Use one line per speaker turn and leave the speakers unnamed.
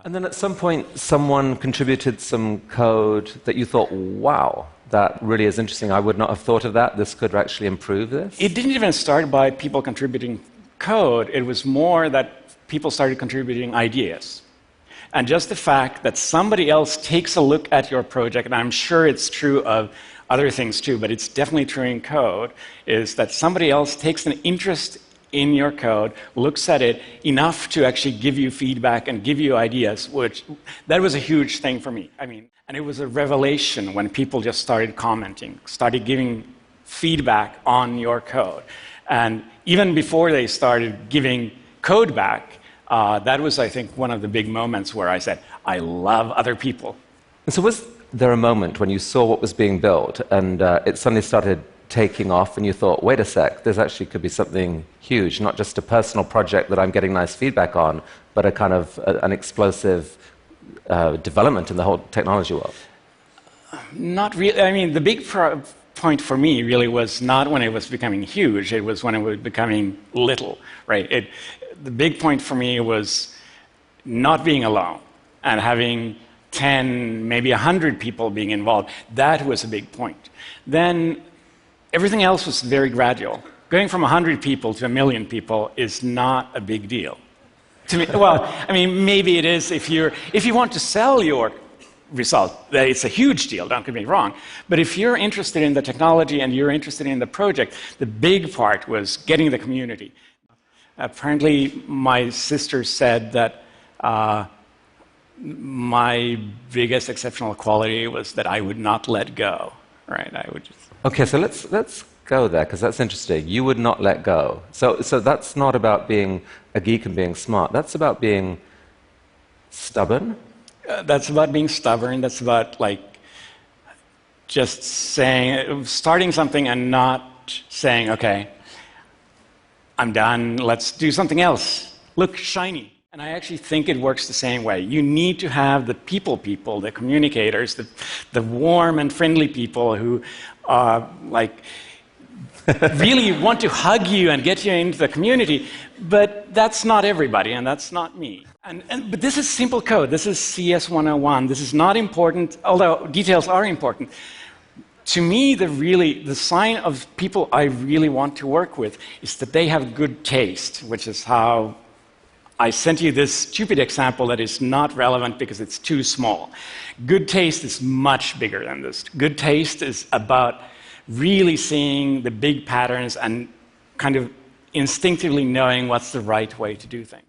And then at some point, someone contributed some code that you thought, wow, that really is interesting. I would not have thought of that. This could actually improve this.
It didn't even start by people contributing code. It was more that people started contributing ideas. And just the fact that somebody else takes a look at your project, and I'm sure it's true of other things too, but it's definitely true in code, is that somebody else takes an interest in your code, looks at it enough to actually give you feedback and give you ideas, that was a huge thing for me. And it was a revelation when people just started commenting, started giving feedback on your code. And even before they started giving code back, that was, I think, one of the big moments where I said, I love other people.
And so was there a moment when you saw what was being built and it suddenly started taking off and you thought, wait a sec, this actually could be something huge, not just a personal project that I'm getting nice feedback on, but a kind of an explosive development in the whole technology world?
Not really. The big point for me really was not when it was becoming huge, it was when it was becoming little, right? The big point for me was not being alone and having 10, maybe 100 people being involved. That was a big point. Then everything else was very gradual. Going from 100 people to 1 million people is not a big deal. To me, well, maybe it is if you want to sell your result, that it's a huge deal, don't get me wrong. But if you're interested in the technology and you're interested in the project, the big part was getting the community. Apparently, my sister said that my biggest exceptional quality was that I would not let go. Right? I would just.
Okay, so let's go there because that's interesting. You would not let go. So that's not about being a geek and being smart. That's about being stubborn.
That's about being stubborn. That's about just starting something and not saying, okay, I'm done, let's do something else. Look shiny. And I actually think it works the same way. You need to have the people, the communicators, the warm and friendly people who really want to hug you and get you into the community. But that's not everybody, and that's not me. But this is simple code. This is CS 101. This is not important, although details are important. To me, the sign of people I really want to work with is that they have good taste, which is how I sent you this stupid example that is not relevant because it's too small. Good taste is much bigger than this. Good taste is about really seeing the big patterns and kind of instinctively knowing what's the right way to do things.